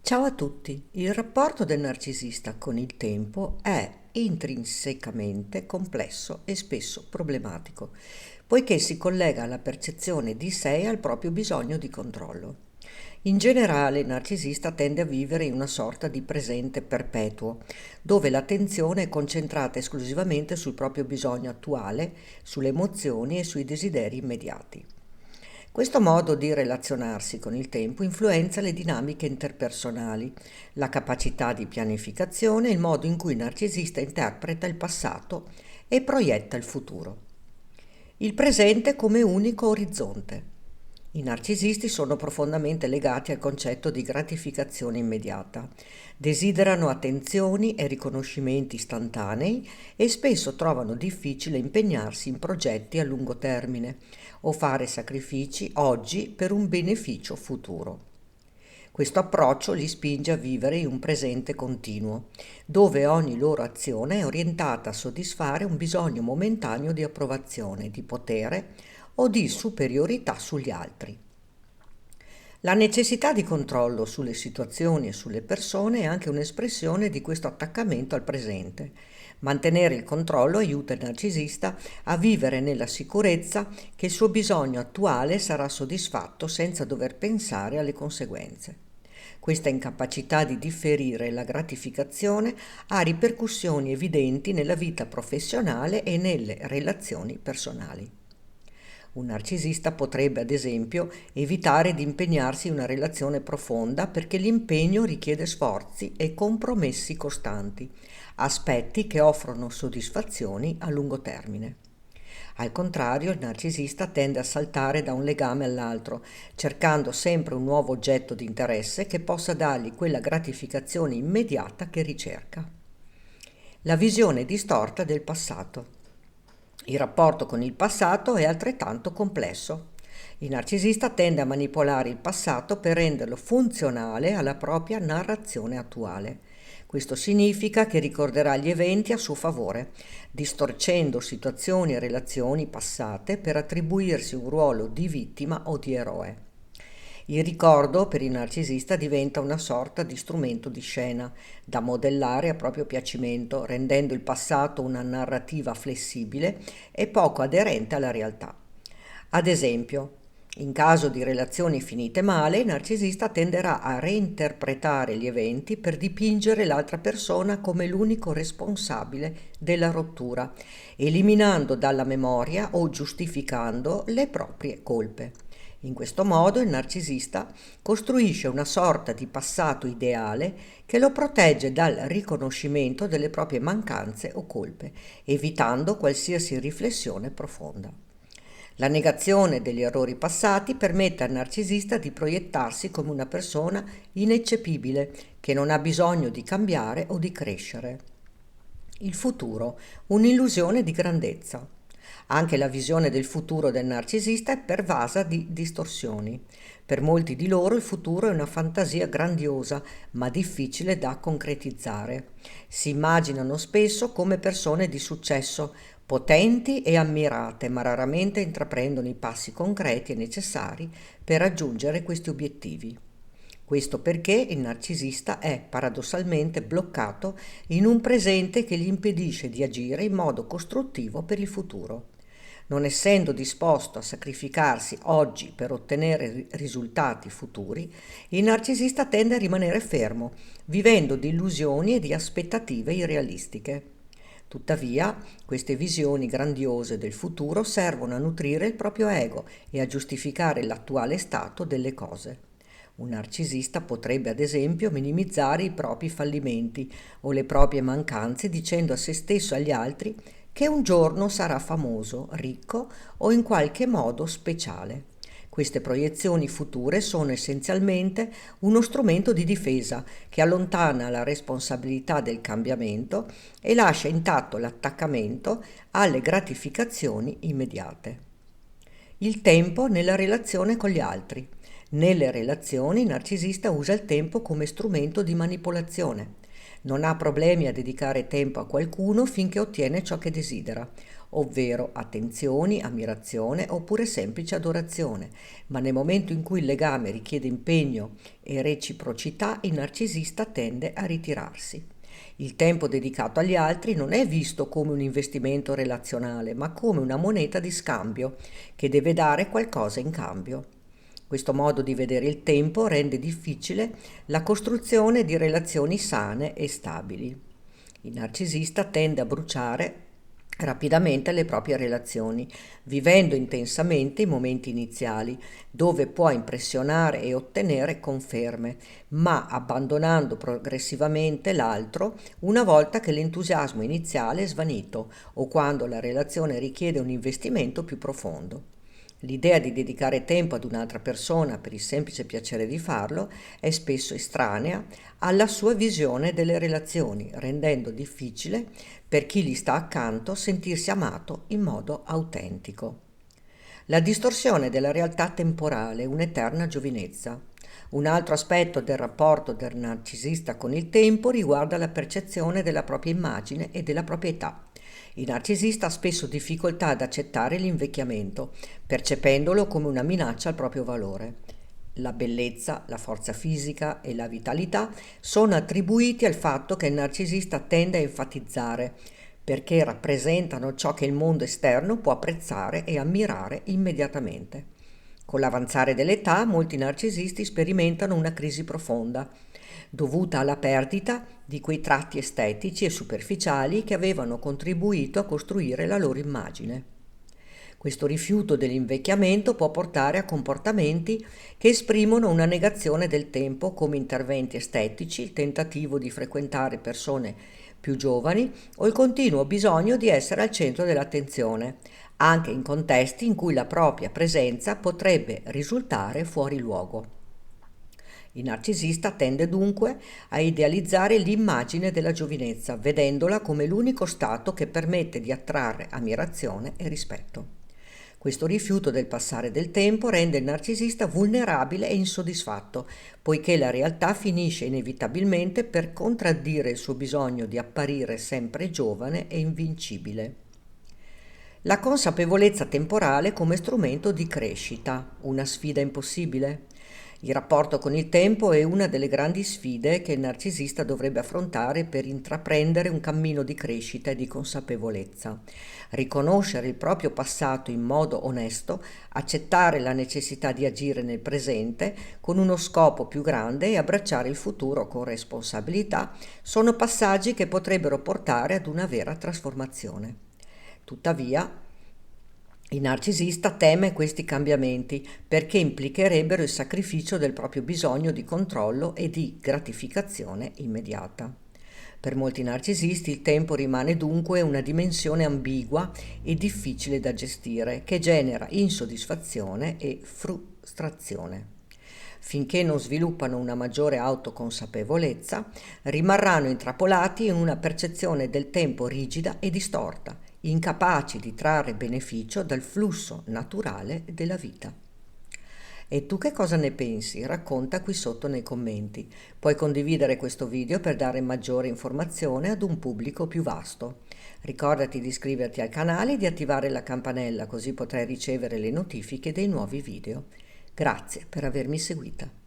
Ciao a tutti. Il rapporto del narcisista con il tempo è intrinsecamente complesso e spesso problematico, poiché si collega alla percezione di sé e al proprio bisogno di controllo. In generale, il narcisista tende a vivere in una sorta di presente perpetuo, dove l'attenzione è concentrata esclusivamente sul proprio bisogno attuale, sulle emozioni e sui desideri immediati. Questo modo di relazionarsi con il tempo influenza le dinamiche interpersonali, la capacità di pianificazione e il modo in cui il narcisista interpreta il passato e proietta il futuro. Il presente come unico orizzonte. I narcisisti sono profondamente legati al concetto di gratificazione immediata. Desiderano attenzioni e riconoscimenti istantanei e spesso trovano difficile impegnarsi in progetti a lungo termine o fare sacrifici oggi per un beneficio futuro. Questo approccio li spinge a vivere in un presente continuo, dove ogni loro azione è orientata a soddisfare un bisogno momentaneo di approvazione, di potere o di superiorità sugli altri. La necessità di controllo sulle situazioni e sulle persone è anche un'espressione di questo attaccamento al presente. Mantenere il controllo aiuta il narcisista a vivere nella sicurezza che il suo bisogno attuale sarà soddisfatto senza dover pensare alle conseguenze. Questa incapacità di differire la gratificazione ha ripercussioni evidenti nella vita professionale e nelle relazioni personali. Un narcisista potrebbe, ad esempio, evitare di impegnarsi in una relazione profonda perché l'impegno richiede sforzi e compromessi costanti, aspetti che offrono soddisfazioni a lungo termine. Al contrario, il narcisista tende a saltare da un legame all'altro, cercando sempre un nuovo oggetto di interesse che possa dargli quella gratificazione immediata che ricerca. La visione distorta del passato. Il rapporto con il passato è altrettanto complesso. Il narcisista tende a manipolare il passato per renderlo funzionale alla propria narrazione attuale. Questo significa che ricorderà gli eventi a suo favore, distorcendo situazioni e relazioni passate per attribuirsi un ruolo di vittima o di eroe. Il ricordo per il narcisista diventa una sorta di strumento di scena, da modellare a proprio piacimento, rendendo il passato una narrativa flessibile e poco aderente alla realtà. Ad esempio, in caso di relazioni finite male, il narcisista tenderà a reinterpretare gli eventi per dipingere l'altra persona come l'unico responsabile della rottura, eliminando dalla memoria o giustificando le proprie colpe. In questo modo il narcisista costruisce una sorta di passato ideale che lo protegge dal riconoscimento delle proprie mancanze o colpe, evitando qualsiasi riflessione profonda. La negazione degli errori passati permette al narcisista di proiettarsi come una persona ineccepibile, che non ha bisogno di cambiare o di crescere. Il futuro, un'illusione di grandezza. Anche la visione del futuro del narcisista è pervasa di distorsioni. Per molti di loro il futuro è una fantasia grandiosa, ma difficile da concretizzare. Si immaginano spesso come persone di successo, potenti e ammirate, ma raramente intraprendono i passi concreti e necessari per raggiungere questi obiettivi. Questo perché il narcisista è paradossalmente bloccato in un presente che gli impedisce di agire in modo costruttivo per il futuro. Non essendo disposto a sacrificarsi oggi per ottenere risultati futuri, il narcisista tende a rimanere fermo, vivendo di illusioni e di aspettative irrealistiche. Tuttavia, queste visioni grandiose del futuro servono a nutrire il proprio ego e a giustificare l'attuale stato delle cose. Un narcisista potrebbe, ad esempio, minimizzare i propri fallimenti o le proprie mancanze dicendo a se stesso e agli altri che un giorno sarà famoso, ricco o in qualche modo speciale. Queste proiezioni future sono essenzialmente uno strumento di difesa che allontana la responsabilità del cambiamento e lascia intatto l'attaccamento alle gratificazioni immediate. Il tempo nella relazione con gli altri. Nelle relazioni il narcisista usa il tempo come strumento di manipolazione. Non ha problemi a dedicare tempo a qualcuno finché ottiene ciò che desidera, ovvero attenzioni, ammirazione oppure semplice adorazione, ma nel momento in cui il legame richiede impegno e reciprocità, il narcisista tende a ritirarsi. Il tempo dedicato agli altri non è visto come un investimento relazionale, ma come una moneta di scambio che deve dare qualcosa in cambio. Questo modo di vedere il tempo rende difficile la costruzione di relazioni sane e stabili. Il narcisista tende a bruciare rapidamente le proprie relazioni, vivendo intensamente i momenti iniziali, dove può impressionare e ottenere conferme, ma abbandonando progressivamente l'altro una volta che l'entusiasmo iniziale è svanito o quando la relazione richiede un investimento più profondo. L'idea di dedicare tempo ad un'altra persona per il semplice piacere di farlo è spesso estranea alla sua visione delle relazioni, rendendo difficile per chi gli sta accanto sentirsi amato in modo autentico. La distorsione della realtà temporale, un'eterna giovinezza. Un altro aspetto del rapporto del narcisista con il tempo riguarda la percezione della propria immagine e della propria età. Il narcisista ha spesso difficoltà ad accettare l'invecchiamento, percependolo come una minaccia al proprio valore. La bellezza, la forza fisica e la vitalità sono attribuiti al fatto che il narcisista tende a enfatizzare, perché rappresentano ciò che il mondo esterno può apprezzare e ammirare immediatamente. Con l'avanzare dell'età, molti narcisisti sperimentano una crisi profonda, dovuta alla perdita di quei tratti estetici e superficiali che avevano contribuito a costruire la loro immagine. Questo rifiuto dell'invecchiamento può portare a comportamenti che esprimono una negazione del tempo, come interventi estetici, il tentativo di frequentare persone più giovani o il continuo bisogno di essere al centro dell'attenzione, anche in contesti in cui la propria presenza potrebbe risultare fuori luogo. Il narcisista tende dunque a idealizzare l'immagine della giovinezza, vedendola come l'unico stato che permette di attrarre ammirazione e rispetto. Questo rifiuto del passare del tempo rende il narcisista vulnerabile e insoddisfatto, poiché la realtà finisce inevitabilmente per contraddire il suo bisogno di apparire sempre giovane e invincibile. La consapevolezza temporale come strumento di crescita, una sfida impossibile? Il rapporto con il tempo è una delle grandi sfide che il narcisista dovrebbe affrontare per intraprendere un cammino di crescita e di consapevolezza. Riconoscere il proprio passato in modo onesto, accettare la necessità di agire nel presente con uno scopo più grande e abbracciare il futuro con responsabilità sono passaggi che potrebbero portare ad una vera trasformazione. Tuttavia, il narcisista teme questi cambiamenti perché implicherebbero il sacrificio del proprio bisogno di controllo e di gratificazione immediata. Per molti narcisisti il tempo rimane dunque una dimensione ambigua e difficile da gestire, che genera insoddisfazione e frustrazione. Finché non sviluppano una maggiore autoconsapevolezza, rimarranno intrappolati in una percezione del tempo rigida e distorta, incapaci di trarre beneficio dal flusso naturale della vita. E tu che cosa ne pensi? Racconta qui sotto nei commenti. Puoi condividere questo video per dare maggiore informazione ad un pubblico più vasto. Ricordati di iscriverti al canale e di attivare la campanella così potrai ricevere le notifiche dei nuovi video. Grazie per avermi seguita.